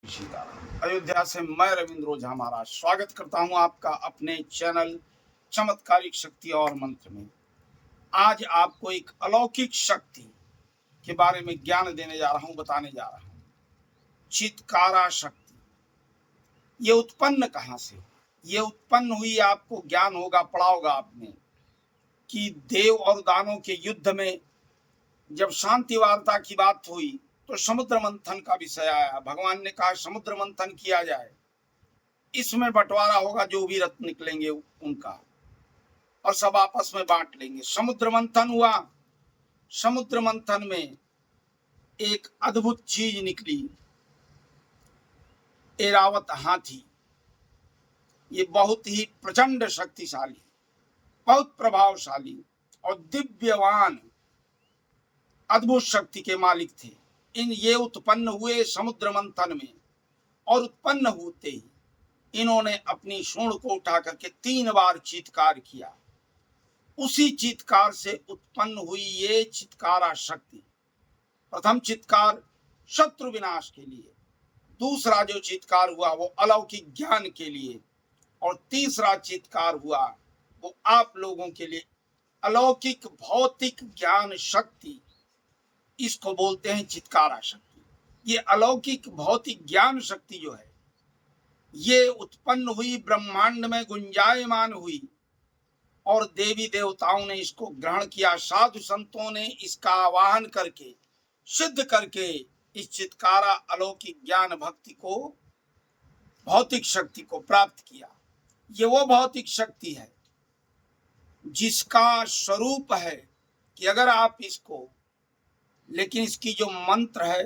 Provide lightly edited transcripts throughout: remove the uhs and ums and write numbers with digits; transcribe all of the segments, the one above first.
सीताराम। अयोध्या से मैं रविंद्र ओझा महाराज स्वागत करता हूं आपका अपने चैनल चमत्कारिक शक्ति और मंत्र में। आज आपको एक अलौकिक शक्ति के बारे में ज्ञान देने जा रहा हूं, बताने जा रहा हूं। चित्कारा शक्ति ये उत्पन्न कहां से, ये उत्पन्न हुई, आपको ज्ञान होगा, पढ़ा होगा आपने कि देव और दानों के युद्ध में जब शांति वार्ता की बात हुई तो समुद्र मंथन का विषय आया। भगवान ने कहा समुद्र मंथन किया जाए, इसमें बंटवारा होगा, जो भी रत्न निकलेंगे उनका, और सब आपस में बांट लेंगे। समुद्र मंथन हुआ। समुद्र मंथन में एक अद्भुत चीज निकली, ऐरावत हाथी। ये बहुत ही प्रचंड शक्तिशाली, बहुत प्रभावशाली और दिव्यवान अद्भुत शक्ति के मालिक थे। ये उत्पन्न हुए समुद्र मंथन में, और उत्पन्न होते ही इन्होंने अपनी सूंड को उठा करके 3 बार चीत्कार किया। उसी चीत्कार से उत्पन्न हुई ये चित्कारा शक्ति। प्रथम चित्कार शत्रु विनाश के लिए, दूसरा जो चित्कार हुआ वो अलौकिक ज्ञान के लिए, और तीसरा चित्कार हुआ वो आप लोगों के लिए अलौकिक भौतिक ज्ञान शक्ति। इसको बोलते हैं चित्कारा शक्ति। ये अलौकिक भौतिक ज्ञान शक्ति जो है, ये उत्पन्न हुई, ब्रह्मांड में गुंजायमान हुई, और देवी देवताओं ने इसको ग्रहण किया। साधु संतों ने इसका आवाहन करके, सिद्ध करके इस चित्कारा अलौकिक ज्ञान भक्ति को, भौतिक शक्ति को प्राप्त किया। ये वो भौतिक शक्ति है जिसका स्वरूप है कि अगर आप इसको, लेकिन इसकी जो मंत्र है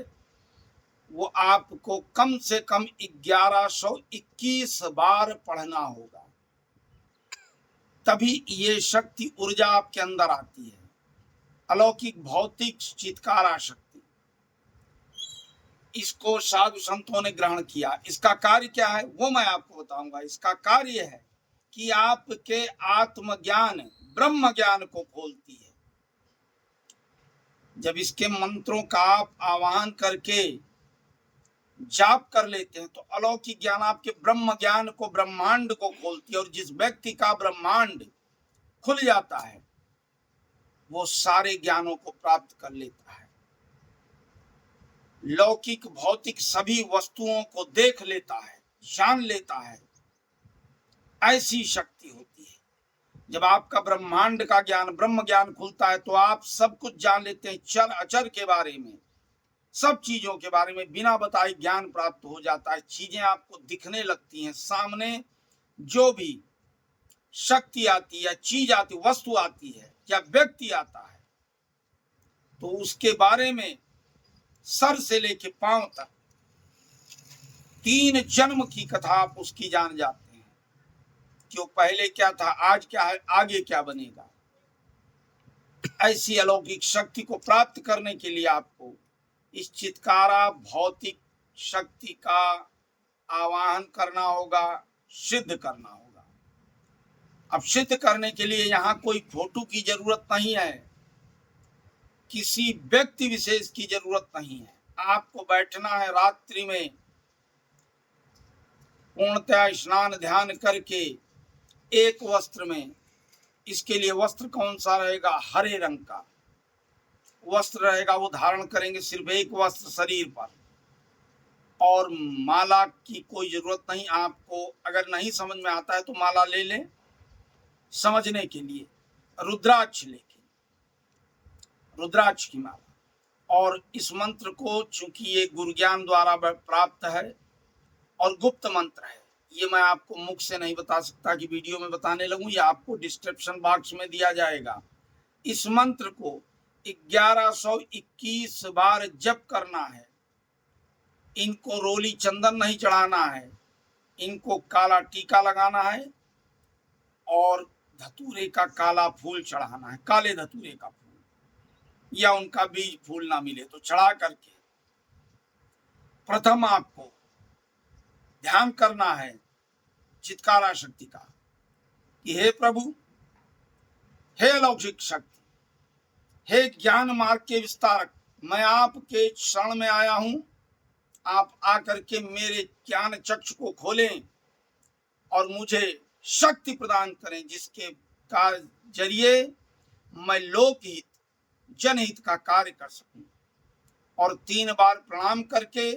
वो आपको कम से कम 1121 बार पढ़ना होगा, तभी ये शक्ति ऊर्जा आपके अंदर आती है। अलौकिक भौतिक चित्कारा शक्ति, इसको साधु संतों ने ग्रहण किया। इसका कार्य क्या है वो मैं आपको बताऊंगा। इसका कार्य है कि आपके आत्मज्ञान, ब्रह्म ज्ञान को खोलती है। जब इसके मंत्रों का आप आवाहन करके जाप कर लेते हैं तो अलौकिक ज्ञान आपके ब्रह्म ज्ञान को, ब्रह्मांड को खोलती है। और जिस व्यक्ति का ब्रह्मांड खुल जाता है वो सारे ज्ञानों को प्राप्त कर लेता है, लौकिक भौतिक सभी वस्तुओं को देख लेता है, जान लेता है। ऐसी शक्ति होती है। जब आपका ब्रह्मांड का ज्ञान, ब्रह्म ज्ञान खुलता है तो आप सब कुछ जान लेते हैं। चर अचर के बारे में, सब चीजों के बारे में बिना बताए ज्ञान प्राप्त हो जाता है। चीजें आपको दिखने लगती हैं सामने। जो भी शक्ति आती है, चीज आती, वस्तु आती है या व्यक्ति आता है, तो उसके बारे में सर से लेके पांव तक 3 जन्म की कथा आप उसकी जान जाते हैं कि वो पहले क्या था, आज क्या है, आगे क्या बनेगा। ऐसी अलौकिक शक्ति को प्राप्त करने के लिए आपको इस चित्कारा भौतिक शक्ति का आवाहन करना होगा, सिद्ध करना होगा। अब सिद्ध करने के लिए यहाँ कोई फोटो की जरूरत नहीं है, किसी व्यक्ति विशेष की जरूरत नहीं है। आपको बैठना है रात्रि में, पूर्णतः स्नान ध्यान करके एक वस्त्र में। इसके लिए वस्त्र कौन सा रहेगा? हरे रंग का वस्त्र रहेगा, वो धारण करेंगे। सिर्फ एक वस्त्र शरीर पर, और माला की कोई जरूरत नहीं। आपको अगर नहीं समझ में आता है तो माला ले लें समझने के लिए। रुद्राक्ष लेके, रुद्राक्ष की माला। और इस मंत्र को, चूंकि ये गुरु ज्ञान द्वारा प्राप्त है और गुप्त मंत्र है, ये मैं आपको मुख से नहीं बता सकता कि वीडियो में बताने लगूं। ये आपको डिस्क्रिप्शन बॉक्स में दिया जाएगा। इस मंत्र को 1121 बार जप करना है। इनको रोली चंदन नहीं चढ़ाना है, इनको काला टीका लगाना है और धतूरे का काला फूल चढ़ाना है। काले धतूरे का फूल, या उनका बीज फूल ना मिले तो चढ़ा करके प्रथम आपको ध्यान करना है चित्कारा शक्ति का कि हे प्रभु, हे अलौकिक शक्ति, हे ज्ञान मार्ग के विस्तारक, मैं आपके शरण में आया हूं। आप आकर के मेरे ज्ञान चक्षु को खोलें और मुझे शक्ति प्रदान करें, जिसके जरिए मैं लोकहित जनहित का कार्य कर सकूं। और 3 बार प्रणाम करके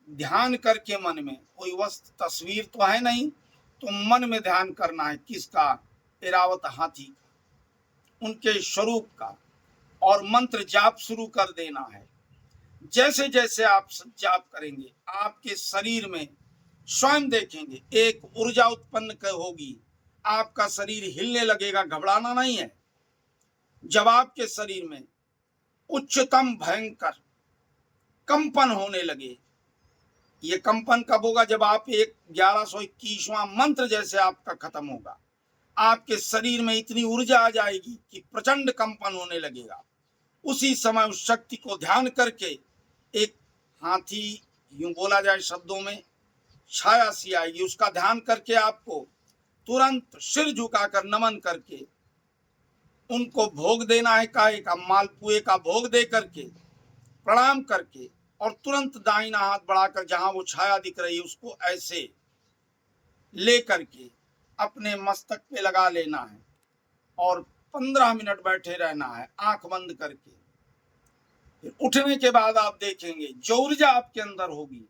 ध्यान करके मन में, कोई वस्तु तस्वीर तो है नहीं, तो मन में ध्यान करना है किसका, ऐरावत हाथी का, उनके स्वरूप का, और मंत्र जाप शुरू कर देना है। जैसे जैसे आप जाप करेंगे आपके शरीर में स्वयं देखेंगे एक ऊर्जा उत्पन्न होगी, आपका शरीर हिलने लगेगा। घबराना नहीं है। जब आपके शरीर में उच्चतम भयंकर कंपन होने लगे, ये कंपन कब होगा, जब आप 1121वां मंत्र जैसे आपका खत्म होगा, आपके शरीर में इतनी ऊर्जा आ जाएगी कि प्रचंड कंपन होने लगेगा। उसी समय उस शक्ति को ध्यान करके एक हाथी, यूं बोला जाए शब्दों में, छाया सी आएगी। उसका ध्यान करके आपको तुरंत सिर झुकाकर नमन करके उनको भोग देना है। काहे का, मालपुए का भोग दे करके प्रणाम करके, और तुरंत दाहिना हाथ बढ़ाकर जहां वो छाया दिख रही है उसको ऐसे ले करके अपने मस्तक पे लगा लेना है और 15 मिनट बैठे रहना है आंख बंद करके। फिर उठने के बाद आप देखेंगे जो ऊर्जा आपके अंदर होगी,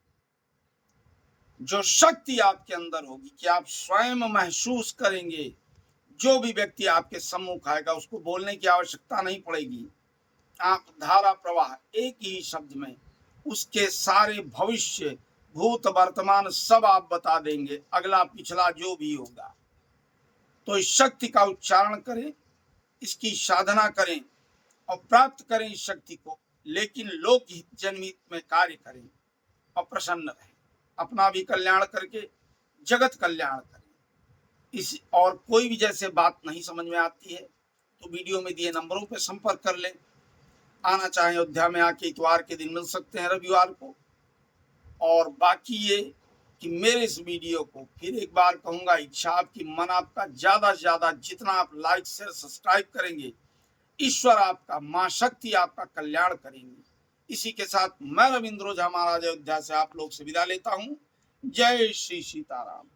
जो शक्ति आपके अंदर होगी, कि आप स्वयं महसूस करेंगे। जो भी व्यक्ति आपके सम्मुख आएगा उसको बोलने की आवश्यकता नहीं पड़ेगी। आप धारा प्रवाह एक ही शब्द में उसके सारे भविष्य, भूत, वर्तमान सब आप बता देंगे, अगला पिछला जो भी होगा। तो इस शक्ति का उच्चारण करें, इसकी साधना करें और प्राप्त करें इस शक्ति को, लेकिन लोकहित जनहित में कार्य करें और प्रसन्न रहें। अपना भी कल्याण करके जगत कल्याण करें। इस और कोई भी जैसे बात नहीं समझ में आती है तो वीडियो में दिए नंबरों पर संपर्क कर लें। आना चाहें अयोध्या में आके इतवार के दिन मिल सकते हैं, रविवार को। और बाकी ये कि मेरे इस वीडियो को फिर एक बार कहूँगा, इच्छा आपकी, मन आपका, ज़्यादा से ज़्यादा जितना आप लाइक शेयर सब्सक्राइब करेंगे, ईश्वर आपका, माँ शक्ति आपका कल्याण करेंगी। इसी के साथ मैं रविंद्र ओझा महाराज अयोध्या से आप लोग से विदा लेता हूँ। जय श्री सीताराम।